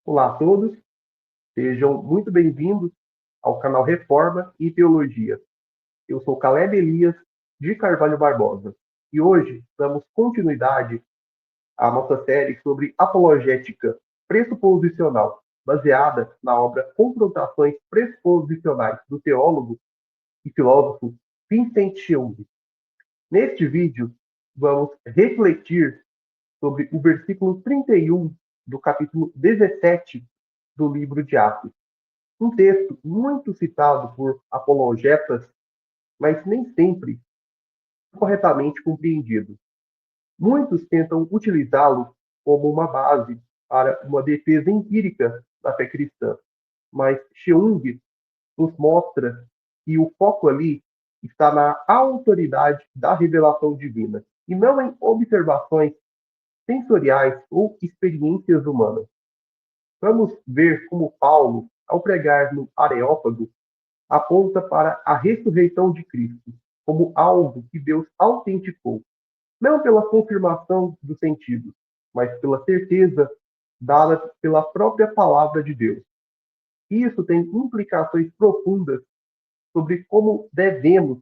Olá a todos, sejam muito bem-vindos ao canal Reforma e Teologia. Eu sou Caleb Elias de Carvalho Barbosa e hoje damos continuidade à nossa série sobre apologética pressuposicional, baseada na obra Confrontações Pressuposicionais do teólogo e filósofo Vincent Young. Neste vídeo, vamos refletir sobre o versículo 31 do capítulo 17 do livro de Atos. Um texto muito citado por apologetas, mas nem sempre corretamente compreendido. Muitos tentam utilizá-lo como uma base para uma defesa empírica da fé cristã, mas Cheung nos mostra que o foco ali está na autoridade da revelação divina, e não em observações sensoriais ou experiências humanas. Vamos ver como Paulo, ao pregar no Areópago, aponta para a ressurreição de Cristo como algo que Deus autenticou, não pela confirmação dos sentidos, mas pela certeza dada pela própria palavra de Deus. Isso tem implicações profundas sobre como devemos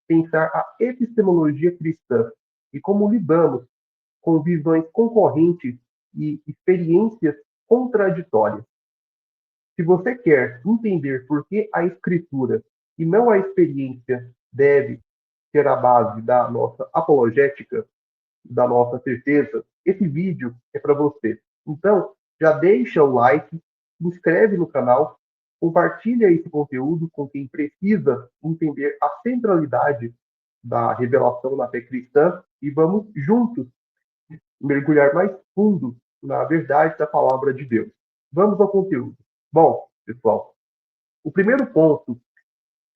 pensar a epistemologia cristã e como lidamos com visões concorrentes e experiências contraditórias. Se você quer entender por que a escritura e não a experiência deve ser a base da nossa apologética, da nossa certeza, esse vídeo é para você. Então, já deixa o like, se inscreve no canal, compartilha esse conteúdo com quem precisa entender a centralidade da revelação na fé cristã e vamos juntos mergulhar mais fundo na verdade da palavra de Deus. Vamos ao conteúdo. Bom, pessoal, o primeiro ponto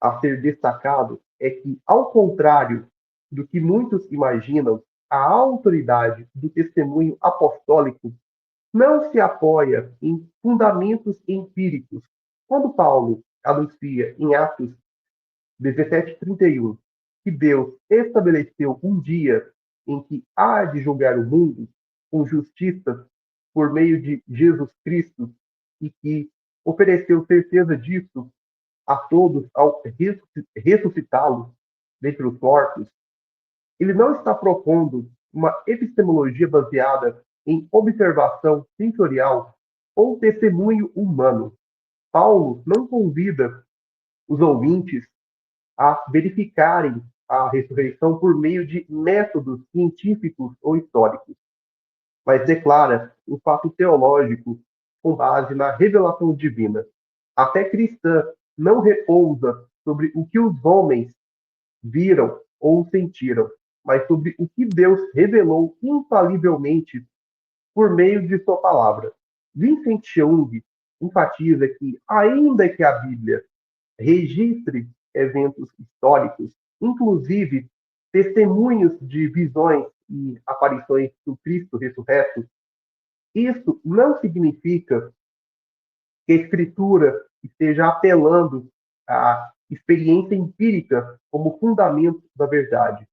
a ser destacado é que, ao contrário do que muitos imaginam, a autoridade do testemunho apostólico não se apoia em fundamentos empíricos. Quando Paulo anuncia em Atos 17:31 que Deus estabeleceu um dia em que há de julgar o mundo com justiça por meio de Jesus Cristo e que ofereceu certeza disso a todos ao ressuscitá-lo dentre os mortos, ele não está propondo uma epistemologia baseada em observação sensorial ou testemunho humano. Paulo não convida os ouvintes a verificarem a ressurreição por meio de métodos científicos ou históricos, mas declara um fato teológico com base na revelação divina. A fé cristã não repousa sobre o que os homens viram ou sentiram, mas sobre o que Deus revelou infalivelmente por meio de sua palavra. Vincent Young enfatiza que, ainda que a Bíblia registre eventos históricos, inclusive testemunhos de visões e aparições do Cristo ressurreto, isso não significa que a Escritura esteja apelando à experiência empírica como fundamento da verdade.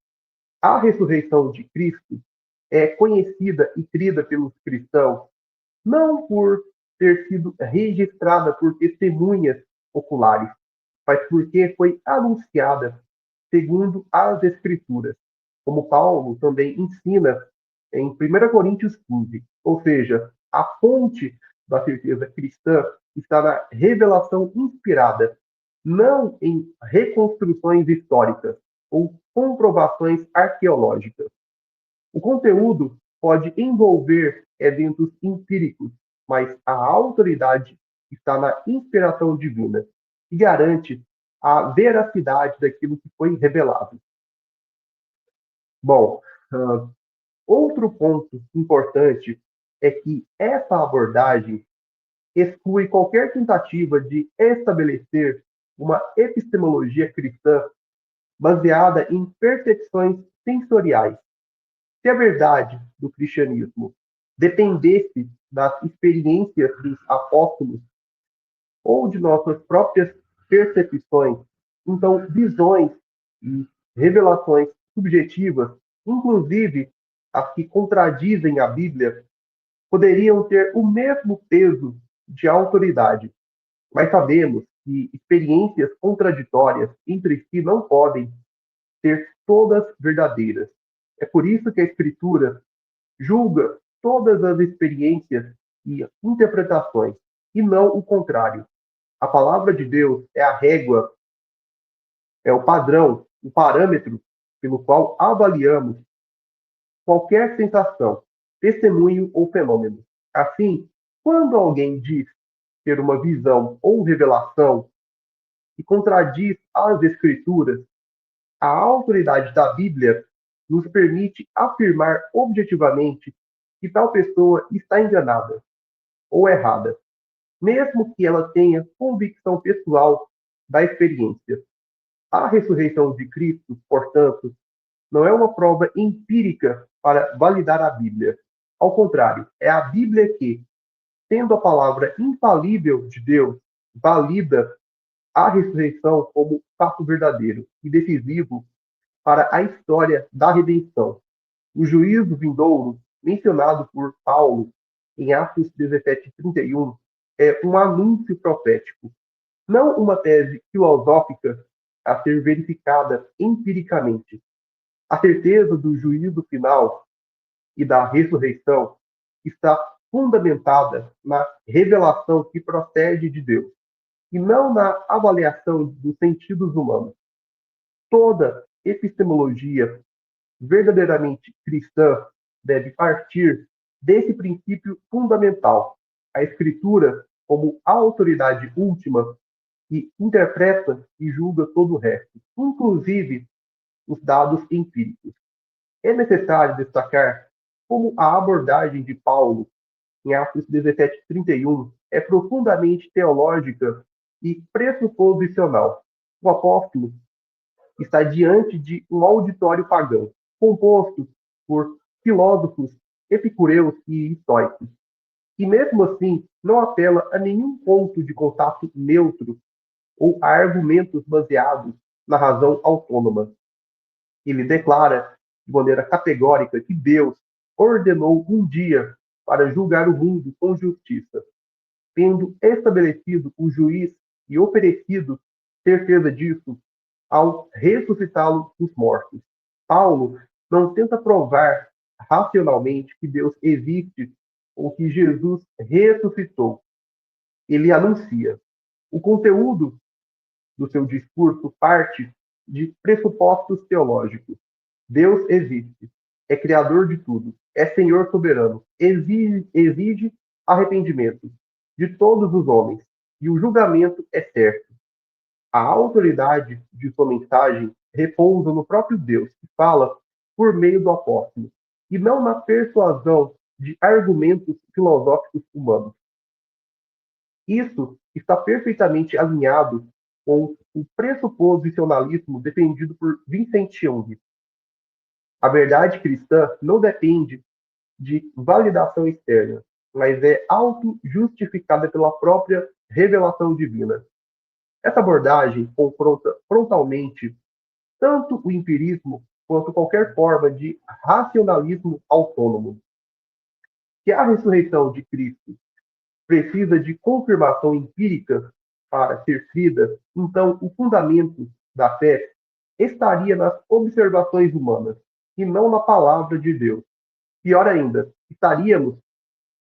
A ressurreição de Cristo é conhecida e crida pelos cristãos não por ter sido registrada por testemunhas oculares, mas porque foi anunciada segundo as Escrituras, como Paulo também ensina em 1 Coríntios 15. Ou seja, a fonte da certeza cristã está na revelação inspirada, não em reconstruções históricas ou comprovações arqueológicas. O conteúdo pode envolver eventos empíricos, mas a autoridade está na inspiração divina, que garante a veracidade daquilo que foi revelado. Bom, outro ponto importante é que essa abordagem exclui qualquer tentativa de estabelecer uma epistemologia cristã baseada em percepções sensoriais. Se a verdade do cristianismo dependesse das experiências dos apóstolos ou de nossas próprias percepções, então visões e revelações subjetivas, inclusive as que contradizem a Bíblia, poderiam ter o mesmo peso de autoridade, mas sabemos que experiências contraditórias entre si não podem ser todas verdadeiras. É por isso que a Escritura julga todas as experiências e interpretações, e não o contrário. A palavra de Deus é a régua, é o padrão, o parâmetro pelo qual avaliamos qualquer sensação, testemunho ou fenômeno. Assim, quando alguém diz ter uma visão ou revelação que contradiz as Escrituras, a autoridade da Bíblia nos permite afirmar objetivamente que tal pessoa está enganada ou errada, mesmo que ela tenha convicção pessoal da experiência. A ressurreição de Cristo, portanto, não é uma prova empírica para validar a Bíblia. Ao contrário, é a Bíblia que, sendo a palavra infalível de Deus, valida a ressurreição como fato verdadeiro e decisivo para a história da redenção. O juízo vindouro, mencionado por Paulo em Atos 17:31, é um anúncio profético, não uma tese filosófica a ser verificada empiricamente. A certeza do juízo final e da ressurreição está fundamentada na revelação que procede de Deus, e não na avaliação dos sentidos humanos. Toda epistemologia verdadeiramente cristã deve partir desse princípio fundamental, a Escritura como a autoridade última que interpreta e julga todo o resto, inclusive os dados empíricos. É necessário destacar como a abordagem de Paulo em Atos 17:31 é profundamente teológica e pressuposicional. O apóstolo está diante de um auditório pagão, composto por filósofos epicureus e estoicos, e mesmo assim não apela a nenhum ponto de contato neutro ou a argumentos baseados na razão autônoma. Ele declara de maneira categórica que Deus ordenou um dia para julgar o mundo com justiça, tendo estabelecido o juiz e oferecido certeza disso ao ressuscitá-lo dos mortos. Paulo não tenta provar racionalmente que Deus existe ou que Jesus ressuscitou. Ele anuncia. O conteúdo do seu discurso parte de pressupostos teológicos. Deus existe, é criador de tudo, é Senhor soberano, exige arrependimento de todos os homens, e o julgamento é certo. A autoridade de sua mensagem repousa no próprio Deus, que fala por meio do apóstolo, e não na persuasão de argumentos filosóficos humanos. Isso está perfeitamente alinhado com o pressuposicionalismo defendido por Vincent Young. A verdade cristã não depende de validação externa, mas é auto-justificada pela própria revelação divina. Essa abordagem confronta frontalmente tanto o empirismo quanto qualquer forma de racionalismo autônomo. Se a ressurreição de Cristo precisa de confirmação empírica para ser crida, então o fundamento da fé estaria nas observações humanas e não na palavra de Deus. Pior ainda, estaríamos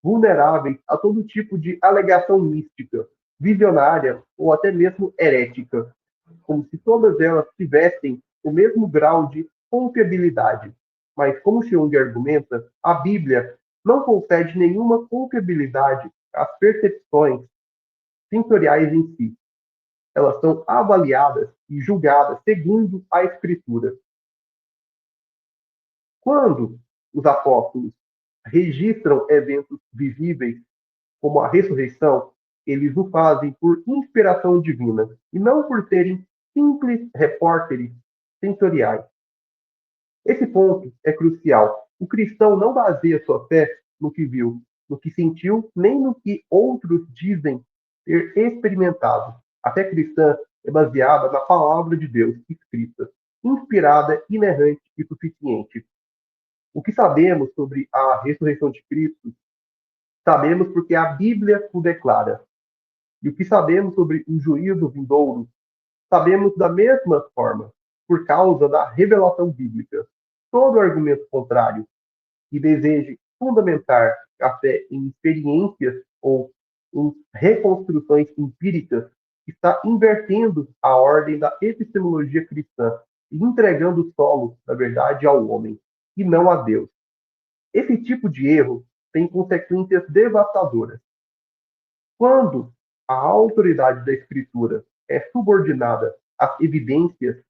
vulneráveis a todo tipo de alegação mística, visionária ou até mesmo herética, como se todas elas tivessem o mesmo grau de confiabilidade. Mas, como Jung argumenta, a Bíblia não concede nenhuma confiabilidade às percepções sensoriais em si. Elas são avaliadas e julgadas segundo a Escritura. Quando os apóstolos registram eventos visíveis, como a ressurreição, eles o fazem por inspiração divina e não por serem simples repórteres sensoriais. Esse ponto é crucial. O cristão não baseia sua fé no que viu, no que sentiu, nem no que outros dizem ter experimentado. A fé cristã é baseada na palavra de Deus escrita, inspirada, inerrante e suficiente. O que sabemos sobre a ressurreição de Cristo Sabemos porque a Bíblia o declara. E o que sabemos sobre o juízo vindouro, sabemos da mesma forma, por causa da revelação bíblica. Todo argumento contrário que deseje fundamentar a fé em experiências ou em reconstruções empíricas está invertendo a ordem da epistemologia cristã e entregando o solo da verdade ao homem, e não a Deus. Esse tipo de erro tem consequências devastadoras. Quando a autoridade da Escritura é subordinada às evidências,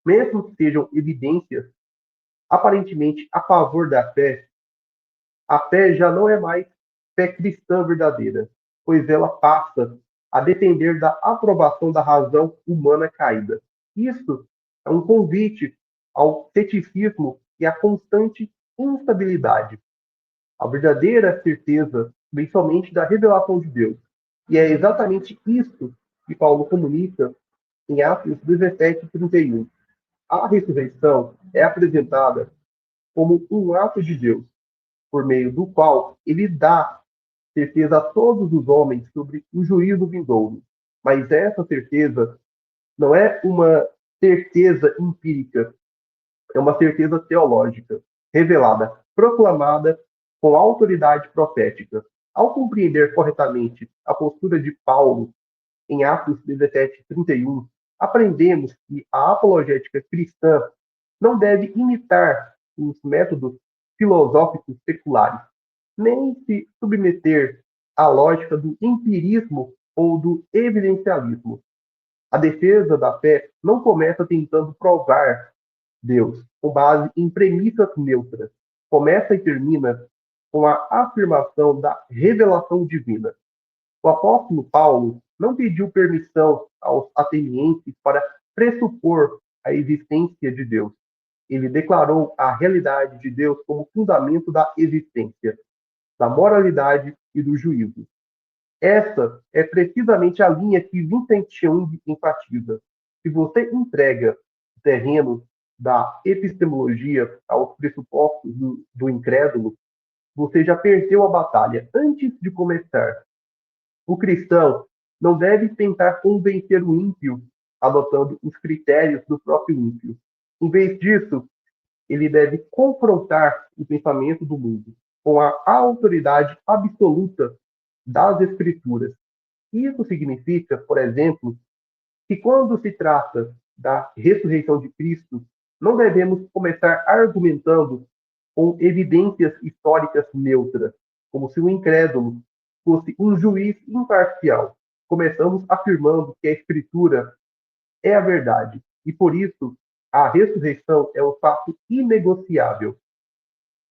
mesmo que sejam evidências aparentemente a favor da fé, a fé já não é mais fé cristã verdadeira, pois ela passa a depender da aprovação da razão humana caída. Isso é um convite ao ceticismo e à constante instabilidade. A verdadeira certeza vem somente da revelação de Deus. E é exatamente isso que Paulo comunica em Atos 17:31. A ressurreição é apresentada como um ato de Deus, por meio do qual ele dá certeza a todos os homens sobre o juízo vindouro. Mas essa certeza não é uma certeza empírica, é uma certeza teológica, revelada, proclamada com autoridade profética. Ao compreender corretamente a postura de Paulo em Atos 17:31, aprendemos que a apologética cristã não deve imitar os métodos filosóficos seculares, nem se submeter à lógica do empirismo ou do evidencialismo. A defesa da fé não começa tentando provar Deus com base em premissas neutras. Começa e termina com a afirmação da revelação divina. O apóstolo Paulo não pediu permissão aos atenienses para pressupor a existência de Deus. Ele declarou a realidade de Deus como fundamento da existência, da moralidade e do juízo. Essa é precisamente a linha que Vincent Young enfatiza. Se você entrega o terreno da epistemologia aos pressupostos do incrédulo, você já perdeu a batalha antes de começar. O cristão não deve tentar convencer o ímpio adotando os critérios do próprio ímpio. Em vez disso, ele deve confrontar o pensamento do mundo com a autoridade absoluta das Escrituras. Isso significa, por exemplo, que quando se trata da ressurreição de Cristo, não devemos começar argumentando com evidências históricas neutras, como se o incrédulo fosse um juiz imparcial. Começamos afirmando que a Escritura é a verdade, e por isso a ressurreição é um fato inegociável.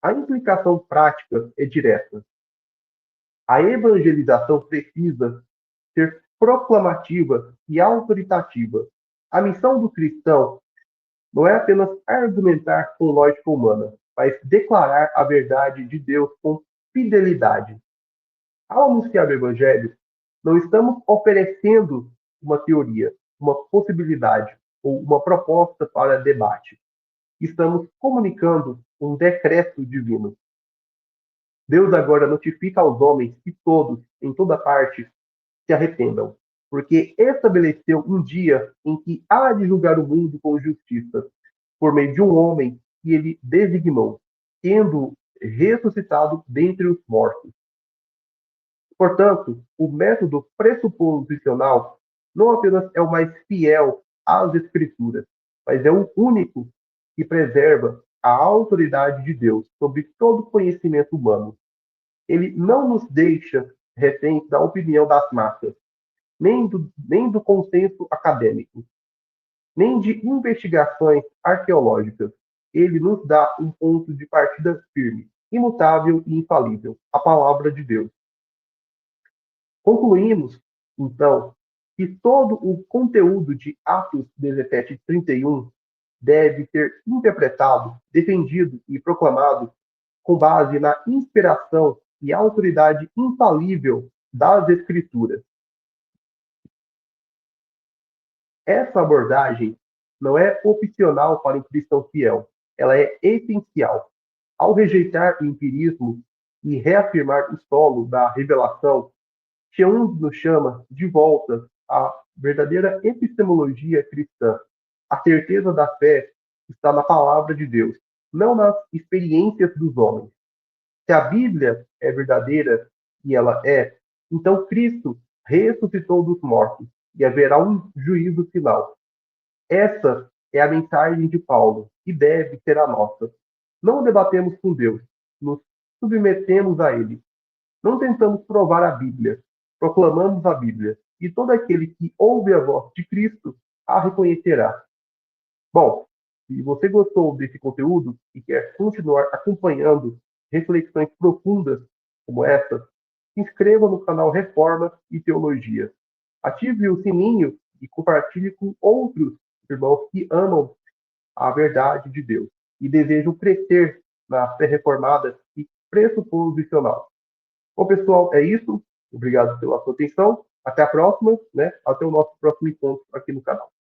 A implicação prática é direta. A evangelização precisa ser proclamativa e autoritativa. A missão do cristão não é apenas argumentar com lógica humana, mas declarar a verdade de Deus com fidelidade. Ao anunciar o Evangelho, não estamos oferecendo uma teoria, uma possibilidade ou uma proposta para debate. Estamos comunicando um decreto divino. Deus agora notifica aos homens que todos, em toda parte, se arrependam, porque estabeleceu um dia em que há de julgar o mundo com justiça, por meio de um homem que ele designou, tendo ressuscitado dentre os mortos. Portanto, o método pressuposicional não apenas é o mais fiel às Escrituras, mas é o único que preserva a autoridade de Deus sobre todo conhecimento humano. Ele não nos deixa reféns da opinião das massas, nem do consenso acadêmico, nem de investigações arqueológicas. Ele nos dá um ponto de partida firme, imutável e infalível, a palavra de Deus. Concluímos, então, que todo o conteúdo de Atos 17:31 deve ser interpretado, defendido e proclamado com base na inspiração e autoridade infalível das Escrituras. Essa abordagem não é opcional para o cristão fiel, ela é essencial. Ao rejeitar o empirismo e reafirmar o solo da revelação, Cheung nos chama de volta à verdadeira epistemologia cristã. A certeza da fé está na palavra de Deus, não nas experiências dos homens. Se a Bíblia é verdadeira, e ela é, então Cristo ressuscitou dos mortos e haverá um juízo final. Essa é a mensagem de Paulo e deve ser a nossa. Não debatemos com Deus, nos submetemos a Ele. Não tentamos provar a Bíblia, proclamamos a Bíblia. E todo aquele que ouve a voz de Cristo a reconhecerá. Bom, se você gostou desse conteúdo e quer continuar acompanhando reflexões profundas como essa, se inscreva no canal Reforma e Teologia. Ative o sininho e compartilhe com outros irmãos que amam a verdade de Deus e desejam crescer na fé reformada e pressuposicional. Bom, pessoal, é isso. Obrigado pela sua atenção. Até a próxima, né? Até o nosso próximo encontro aqui no canal.